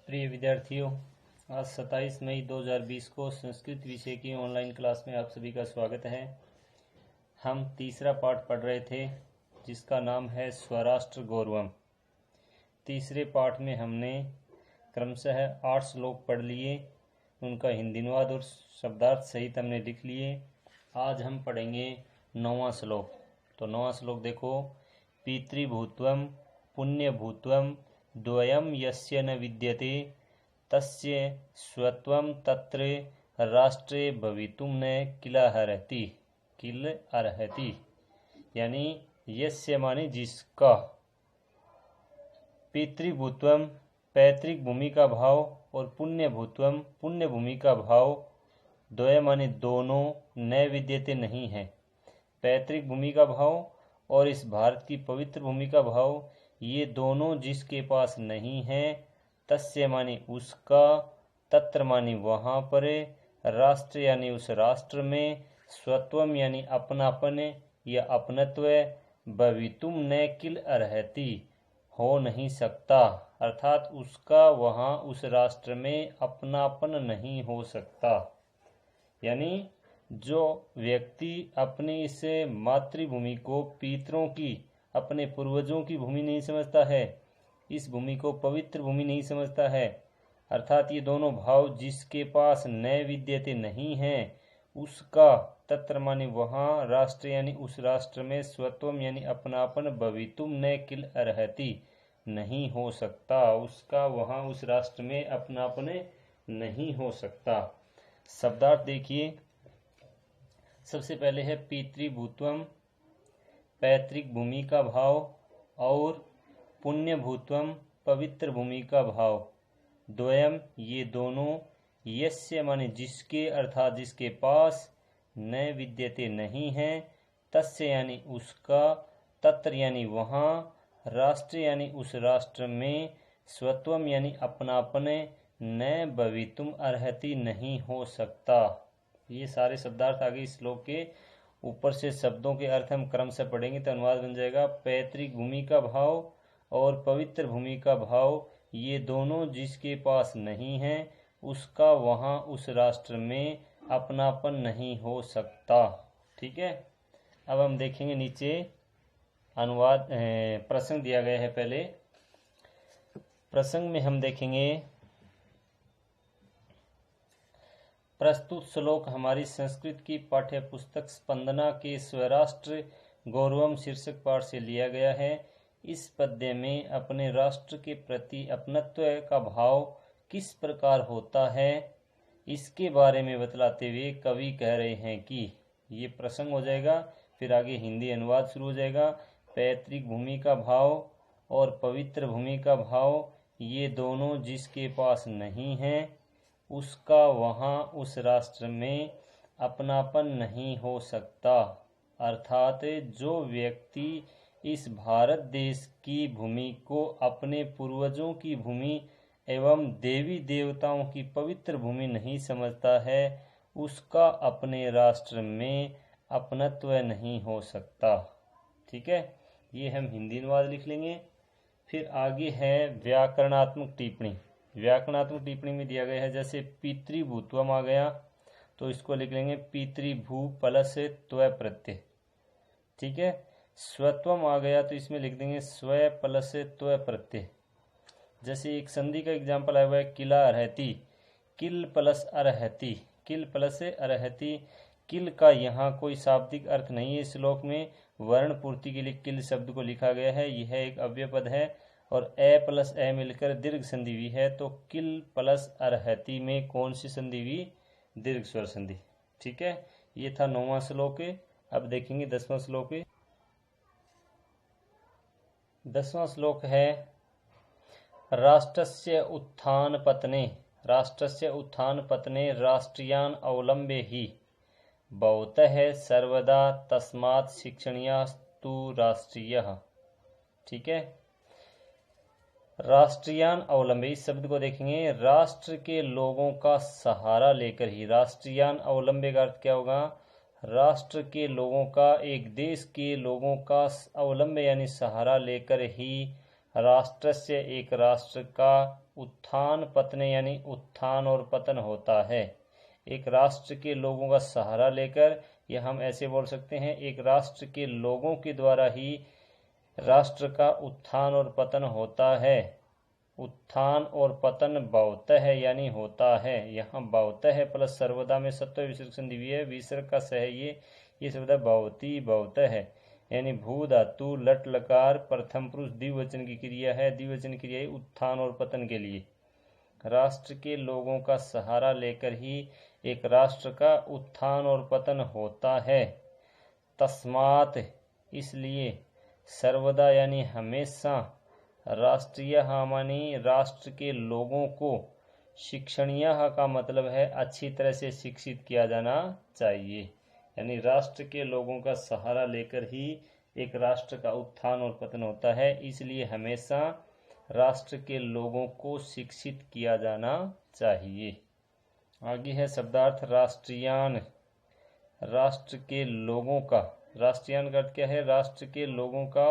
प्रिय विद्यार्थियों, आज 27 मई 2020 को संस्कृत विषय की ऑनलाइन क्लास में आप सभी का स्वागत है। हम तीसरा पाठ पढ़ रहे थे जिसका नाम है स्वराष्ट्र गौरवम। तीसरे पाठ में हमने क्रमशः 8 श्लोक पढ़ लिए, उनका हिंदी अनुवाद और शब्दार्थ सहित हमने लिख लिए। आज हम पढ़ेंगे 9वां श्लोक। तो 9वां श्लोक देखो, पितृभूत्वम पुण्यभूत्वम द्वयम यस्य न विद्यते तस्य स्वत्वम तत्र राष्ट्रे भवितुम न किल अर्हति। यानी यस्य माने जिसका, पितृभूत्वम पैतृक भूमि का भाव और पुण्यभूत्वम पुण्य भूमि का भाव, द्वय माने दोनों, न विद्यते नहीं है। पैतृक भूमि का भाव और इस भारत की पवित्र भूमि का भाव, ये दोनों जिसके पास नहीं है, तस्य माने उसका, तत्र माने वहाँ पर, राष्ट्र यानी उस राष्ट्र में, स्वत्वम यानी अपनापन या अपनत्व, भवितुम न किल अर्हति हो नहीं सकता, अर्थात उसका वहाँ उस राष्ट्र में अपनापन नहीं हो सकता। यानी जो व्यक्ति अपनी इस मातृभूमि को पितरों की, अपने पूर्वजों की भूमि नहीं समझता है, इस भूमि को पवित्र भूमि नहीं समझता है, अर्थात ये दोनों भाव जिसके पास न विद्यते नहीं है, उसका, तत्र माने वहाँ, राष्ट्र यानी उस राष्ट्र में, स्वत्वम यानी अपनापन, भवितुम न किल अर्हति नहीं हो सकता, उसका वहाँ उस राष्ट्र में अपनापन नहीं हो सकता। शब्दार्थ देखिए, सबसे पहले है पितृभूत्वम पैतृक भूमि का भाव और पुण्यभूत्वम पवित्र भूमि का भाव, द्वयम ये दोनों, यस्य माने जिसके, अर्थात जिसके पास, न विद्यते नहीं है, तस्य यानी उसका, तत्र यानी वहाँ, राष्ट्र यानी उस राष्ट्र में, स्वत्वम यानी अपनापन, न भवितुम अर्हति नहीं हो सकता। ये सारे शब्दार्थ आगे इस श्लोक के ऊपर से शब्दों के अर्थ हम क्रम से पढ़ेंगे तो अनुवाद बन जाएगा। पैतृक भूमि का भाव और पवित्र भूमि का भाव, ये दोनों जिसके पास नहीं है, उसका वहाँ उस राष्ट्र में अपनापन नहीं हो सकता। ठीक है, अब हम देखेंगे नीचे अनुवाद, प्रसंग दिया गया है। पहले प्रसंग में हम देखेंगे, प्रस्तुत श्लोक हमारी संस्कृत की पाठ्य पुस्तक स्पंदना के स्वराष्ट्र गौरवम शीर्षक पाठ से लिया गया है। इस पद्य में अपने राष्ट्र के प्रति अपनत्व का भाव किस प्रकार होता है, इसके बारे में बतलाते हुए कवि कह रहे हैं कि, ये प्रसंग हो जाएगा, फिर आगे हिंदी अनुवाद शुरू हो जाएगा। पैतृक भूमि का भाव और पवित्र भूमि का भाव, ये दोनों जिसके पास नहीं है, उसका वहाँ उस राष्ट्र में अपनापन नहीं हो सकता, अर्थात जो व्यक्ति इस भारत देश की भूमि को अपने पूर्वजों की भूमि एवं देवी देवताओं की पवित्र भूमि नहीं समझता है, उसका अपने राष्ट्र में अपनत्व नहीं हो सकता। ठीक है, ये हम हिंदी अनुवाद लिख लेंगे। फिर आगे है व्याकरणात्मक टिप्पणी। व्याकरणात्मक टिप्पणी में दिया गया है, जैसे पितृभूत्वम आ गया तो इसको लिख लेंगे पितृभू प्लस त्व प्रत्यय। ठीक है, स्वत्वम आ गया तो इसमें लिख देंगे स्व प्लस त्व प्रत्यय। जैसे एक संधि का एग्जाम्पल आया हुआ है, किला अर्हति, किल प्लस अर्हति, किल प्लस अर्हति। किल का यहाँ कोई शाब्दिक अर्थ नहीं है, इस श्लोक में वर्ण पूर्ति के लिए किल शब्द को लिखा गया है। यह एक अव्यय पद है और ए प्लस ए मिलकर दीर्घ संधि हुई है, तो किल प्लस अर्हति में कौन सी संधि हुई? दीर्घ स्वर संधि। ठीक है, ये था 9वां श्लोक। अब देखेंगे 10वां श्लोक। 10वां श्लोक है, राष्ट्रस्य उत्थान पतने, राष्ट्रस्य उत्थान पतने राष्ट्रियान अवलंबे ही भवतः सर्वदा तस्मात् शिक्षणीयास्तु राष्ट्रीयः। ठीक है, राष्ट्रियान अवलंबे, इस शब्द को देखेंगे, राष्ट्र के लोगों का सहारा लेकर ही। राष्ट्रियान अवलंबे का अर्थ क्या होगा? राष्ट्र के लोगों का, एक देश के लोगों का अवलंबे यानी सहारा लेकर ही, राष्ट्र से एक राष्ट्र का उत्थान पतने यानी उत्थान और पतन होता है। एक राष्ट्र के लोगों का सहारा लेकर, या हम ऐसे बोल सकते हैं, एक राष्ट्र के लोगों के द्वारा ही राष्ट्र का उत्थान और पतन होता है। उत्थान और पतन भवतः है यानी होता है। यहाँ भवतः है प्लस सर्वदा में सत्व विसर्ग संधि भी है, विसर्ग का सह ये शब्द भवती भवतः है, यानी भू धातु लट लकार प्रथम पुरुष द्विवचन की क्रिया है। द्विवचन क्रिया है उत्थान और पतन के लिए। राष्ट्र के लोगों का सहारा लेकर ही एक राष्ट्र का उत्थान और पतन होता है। तस्मात् इसलिए, सर्वदा यानी हमेशा, राष्ट्रीय मानी राष्ट्र के लोगों को, शिक्षणीय का मतलब है अच्छी तरह से शिक्षित किया जाना चाहिए। यानी राष्ट्र के लोगों का सहारा लेकर ही एक राष्ट्र का उत्थान और पतन होता है, इसलिए हमेशा राष्ट्र के लोगों को शिक्षित किया जाना चाहिए। आगे है शब्दार्थ राष्ट्रीयान। राष्ट्र के लोगों का, राष्ट्रीयान का अर्थ क्या है? राष्ट्र के लोगों का।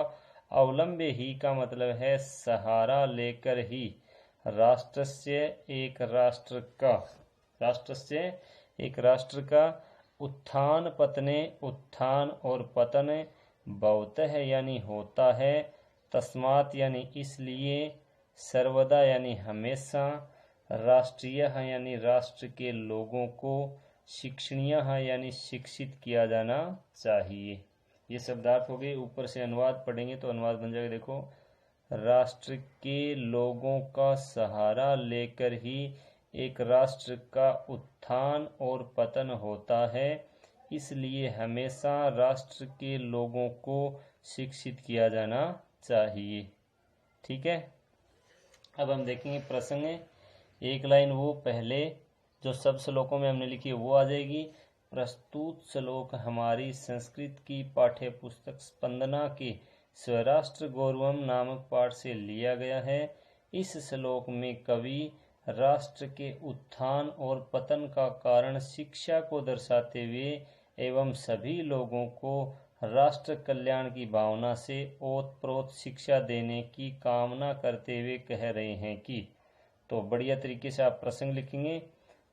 अवलंब्य ही का मतलब है सहारा लेकर ही। राष्ट्र से एक राष्ट्र का, राष्ट्र से एक राष्ट्र का उत्थान पतने, उत्थान और पतन भवतः यानी होता है, तस्मात् यानी इसलिए, सर्वदा यानी हमेशा, राष्ट्रीय यानी राष्ट्र के लोगों को, शिक्षणीय यानी शिक्षित किया जाना चाहिए। ये शब्दार्थ हो गए। ऊपर से अनुवाद पढ़ेंगे तो अनुवाद बन जाएगा। देखो, राष्ट्र के लोगों का सहारा लेकर ही एक राष्ट्र का उत्थान और पतन होता है, इसलिए हमेशा राष्ट्र के लोगों को शिक्षित किया जाना चाहिए। ठीक है, अब हम देखेंगे प्रसंग। एक लाइन वो पहले जो सब श्लोकों में हमने लिखी है वो आ जाएगी। प्रस्तुत श्लोक हमारी संस्कृत की पाठ्य पुस्तक स्पंदना के स्वराष्ट्र गौरवम नामक पाठ से लिया गया है। इस श्लोक में कवि राष्ट्र के उत्थान और पतन का कारण शिक्षा को दर्शाते हुए एवं सभी लोगों को राष्ट्र कल्याण की भावना से ओतप्रोत शिक्षा देने की कामना करते हुए कह रहे हैं कि, तो बढ़िया तरीके से आप प्रसंग लिखेंगे,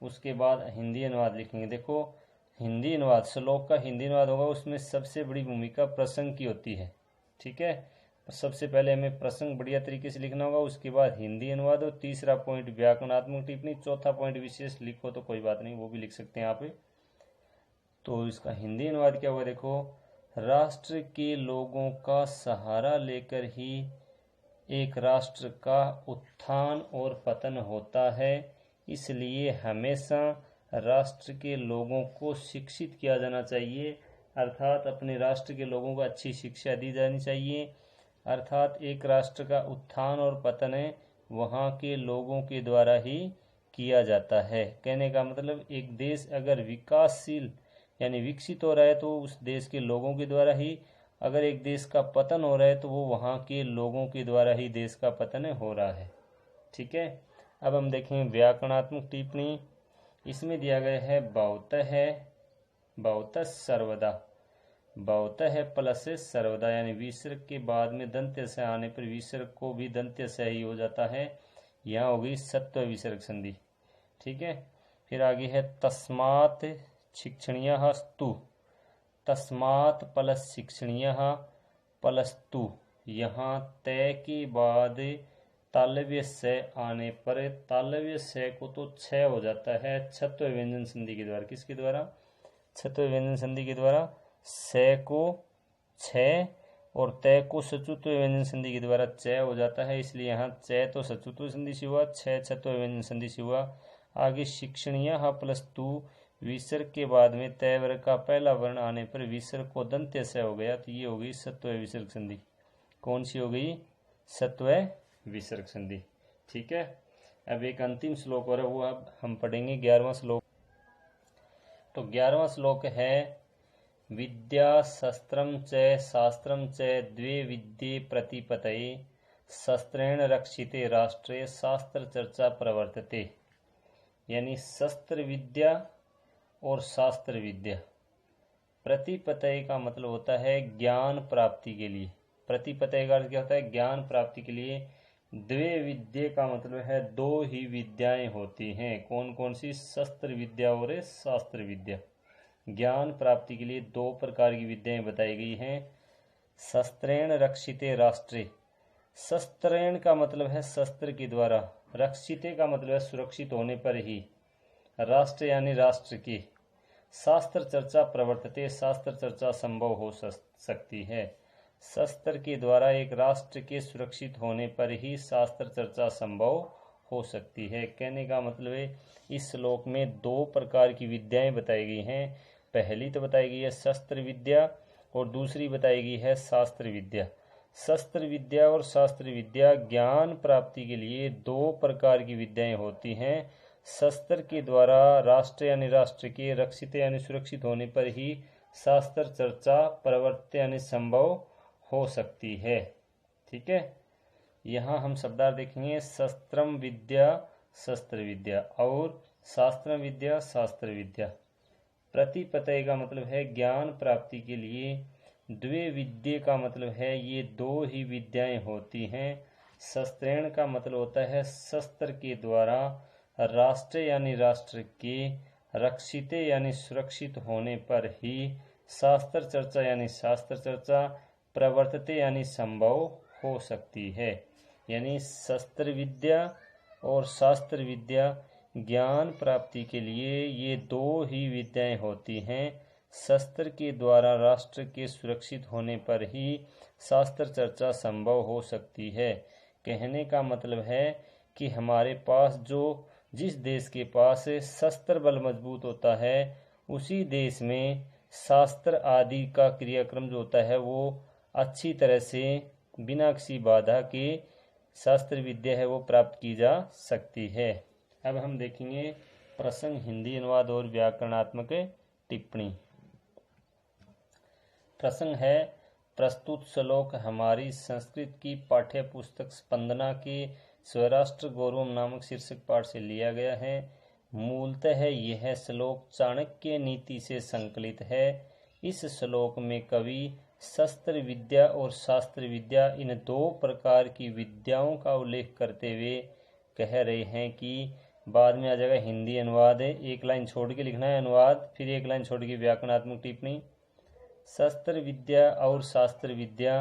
उसके बाद हिंदी अनुवाद लिखेंगे। देखो, हिंदी अनुवाद, श्लोक का हिंदी अनुवाद होगा, उसमें सबसे बड़ी भूमिका प्रसंग की होती है। ठीक है, सबसे पहले हमें प्रसंग बढ़िया तरीके से लिखना होगा, उसके बाद हिंदी अनुवाद, और तीसरा पॉइंट व्याकरणात्मक टिप्पणी, चौथा पॉइंट विशेष लिखो तो कोई बात नहीं, वो भी लिख सकते हैं आप। तो इसका हिंदी अनुवाद क्या हुआ? देखो, राष्ट्र के लोगों का सहारा लेकर ही एक राष्ट्र का उत्थान और पतन होता है, इसलिए हमेशा राष्ट्र के लोगों को शिक्षित किया जाना चाहिए, अर्थात अपने राष्ट्र के लोगों को अच्छी शिक्षा दी जानी चाहिए। अर्थात एक राष्ट्र का उत्थान और पतन वहाँ के लोगों के द्वारा ही किया जाता है। कहने का मतलब, एक देश अगर विकासशील यानी विकसित हो रहा है तो उस देश के लोगों के द्वारा ही, अगर एक देश का पतन हो रहा है तो वो वहाँ के लोगों के द्वारा ही देश का पतन हो रहा है। ठीक है, अब हम देखें व्याकरणात्मक टिप्पणी। इसमें दिया गया है भवतः सर्वदा। भवतः है प्लस से सर्वदा, यानी विसर्ग के बाद में दंत्य से आने पर विसर्ग को भी दंत्य से ही हो जाता है। यहाँ होगी सत्व विसर्ग संधि। ठीक है, फिर आगे है तस्मात् शिक्षणीय स्तु। तस्मात् प्लस शिक्षणीय प्लस तु, यहाँ तय के बाद तालव्य से आने पर, तालव्य से को तो छ हो जाता है छत्व व्यंजन संधि के द्वारा। किसके द्वारा? छत्व व्यंजन संधि के द्वारा। से को छ और तय को सचुत्व व्यंजन संधि के द्वारा च हो जाता है, इसलिए यहाँ च तो सचुत्व संधि से हुआ, छ छत्व व्यंजन संधि से हुआ। आगे शिक्षणीय प्लस तु, विसर्ग के बाद में तय वर्ग का पहला वर्ण आने पर विसर्ग को दंत्य से हो गया, तो ये हो गई सत्व विसर्ग संधि। कौन सी हो गई? सत्व विसर्ग संधि। ठीक है, अब एक अंतिम श्लोक और है, वो अब हम पढ़ेंगे 11वां श्लोक। तो 11वां श्लोक है, विद्या शस्त्रम च शास्त्रम च द्वे विद्ये प्रतिपतये शस्त्रेण रक्षिते राष्ट्रे शास्त्र चर्चा प्रवर्तते। यानी शस्त्र विद्या और शास्त्र विद्या। प्रतिपतय का मतलब होता है ज्ञान प्राप्ति के लिए। प्रतिपतय का अर्थ क्या होता है? ज्ञान प्राप्ति के लिए द्वे विद्ये का मतलब है दो ही विद्याएं होती हैं। कौन कौन सी? शस्त्र विद्या और शास्त्र विद्या। ज्ञान प्राप्ति के लिए दो प्रकार की विद्याएं बताई गई हैं। शस्त्रेण रक्षिते राष्ट्रे। शस्त्रेण का मतलब है शस्त्र के द्वारा, रक्षिते का मतलब है सुरक्षित होने पर ही, राष्ट्र यानी राष्ट्र की। शास्त्र चर्चा प्रवर्तते, शास्त्र चर्चा संभव हो सकती है। शस्त्र के द्वारा एक राष्ट्र के सुरक्षित होने पर ही शास्त्र चर्चा संभव हो सकती है। कहने का मतलब है इस श्लोक में दो प्रकार की विद्याएं बताई गई हैं। पहली तो बताई गई है शस्त्र विद्या और दूसरी बताई गई है शास्त्र विद्या। शस्त्र विद्या और शास्त्र विद्या ज्ञान प्राप्ति के लिए दो प्रकार की विद्याएं होती हैं। शस्त्र के द्वारा राष्ट्र यानी राष्ट्र के, रक्षित यानी सुरक्षित होने पर ही शास्त्र चर्चा प्रवर्तित यानी संभव हो सकती है। ठीक है, यहाँ हम शब्दार्थ देखेंगे। शस्त्रम विद्या शस्त्र विद्या और शास्त्र विद्या शास्त्र विद्या। प्रतिपतय का मतलब है ज्ञान प्राप्ति के लिए। द्वे विद्ये का मतलब है ये दो ही विद्याएं होती हैं। शस्त्रेण का मतलब होता है शस्त्र के द्वारा, राष्ट्र यानी राष्ट्र के, रक्षिते यानी सुरक्षित होने पर ही शास्त्र चर्चा यानी शास्त्र चर्चा प्रवर्तते यानी संभव हो सकती है। यानी शस्त्र विद्या और शास्त्र विद्या ज्ञान प्राप्ति के लिए ये दो ही विद्याएं होती हैं। शस्त्र के द्वारा राष्ट्र के सुरक्षित होने पर ही शास्त्र चर्चा संभव हो सकती है। कहने का मतलब है कि हमारे पास जिस देश के पास शस्त्र बल मजबूत होता है उसी देश में शास्त्र आदि का क्रियाक्रम जो होता है वो अच्छी तरह से बिना किसी बाधा के शास्त्र विद्या है वो प्राप्त की जा सकती है। अब हम देखेंगे प्रसंग हिंदी अनुवाद और व्याकरणात्मक टिप्पणी। प्रसंग है प्रस्तुत श्लोक हमारी संस्कृत की पाठ्य पुस्तक स्पंदना के स्वराष्ट्र गौरवम नामक शीर्षक पाठ से लिया गया है। मूलतः यह श्लोक चाणक्य नीति से संकलित है। इस श्लोक में कवि शस्त्र विद्या और शास्त्र विद्या इन दो प्रकार की विद्याओं का उल्लेख करते हुए कह रहे हैं कि बाद में आ जाएगा हिंदी अनुवाद है, एक लाइन छोड़ के लिखना है अनुवाद, फिर एक लाइन छोड़ के व्याकरणात्मक टिप्पणी। शस्त्र विद्या और शास्त्र विद्या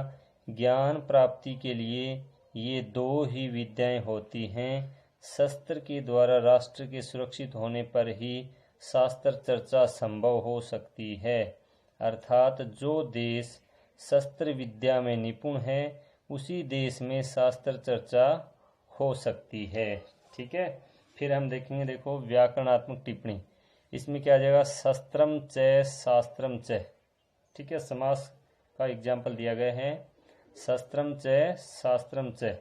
ज्ञान प्राप्ति के लिए ये दो ही विद्याएं होती हैं। शस्त्र के द्वारा राष्ट्र के सुरक्षित होने पर ही शास्त्र चर्चा संभव हो सकती है। अर्थात जो देश शस्त्र विद्या में निपुण है उसी देश में शास्त्र चर्चा हो सकती है। ठीक है, फिर हम देखेंगे, देखो व्याकरणात्मक टिप्पणी। इसमें क्या आ जाएगा? शस्त्रम च शास्त्रम च। ठीक है, समास का एग्जाम्पल दिया गया है। शस्त्रम च शास्त्रम च,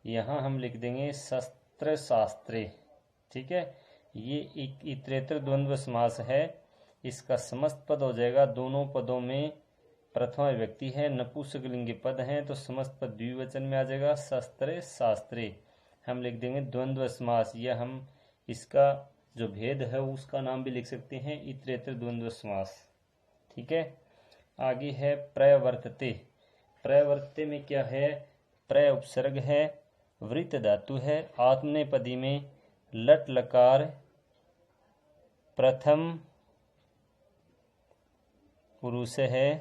यहाँ हम लिख देंगे शस्त्र शास्त्रे। ठीक है, ये एक इतरेतर द्वंद्व समास है। इसका समस्त पद हो जाएगा, दोनों पदों में प्रथमा विभक्ति है, नपुंसकलिंगी पद हैं, तो समस्त पद द्विवचन में आ जाएगा शस्त्रे शास्त्रे। हम लिख देंगे द्वंद्व समास, या हम इसका जो भेद है उसका नाम भी लिख सकते हैं इतरेतर द्वंद्व समास। ठीक है, आगे है प्रवर्तते। प्रवर्तते में क्या है? प्र उपसर्ग है, वृत्त धातु है, आत्मनेपदी में लट लकार प्रथम पुरुष है,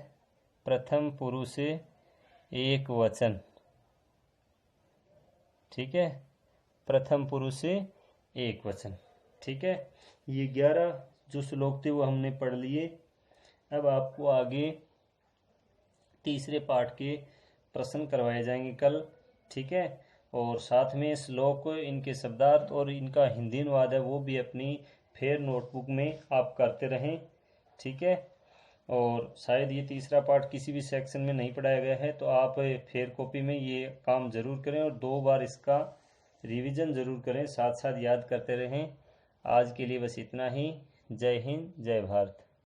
प्रथम पुरुष एक वचन। ठीक है, प्रथम पुरुष एक वचन। ठीक है, ये 11 जो श्लोक थे वो हमने पढ़ लिए। अब आपको आगे तीसरे पाठ के प्रश्न करवाए जाएंगे कल। ठीक है, और साथ में श्लोक, इनके शब्दार्थ और इनका हिंदी अनुवाद है वो भी अपनी फेयर नोटबुक में आप करते रहें। ठीक है, और शायद ये तीसरा पार्ट किसी भी सेक्शन में नहीं पढ़ाया गया है तो आप फेयर कॉपी में ये काम ज़रूर करें और 2 बार इसका रिवीजन ज़रूर करें, साथ साथ याद करते रहें। आज के लिए बस इतना ही। जय हिंद, जय भारत।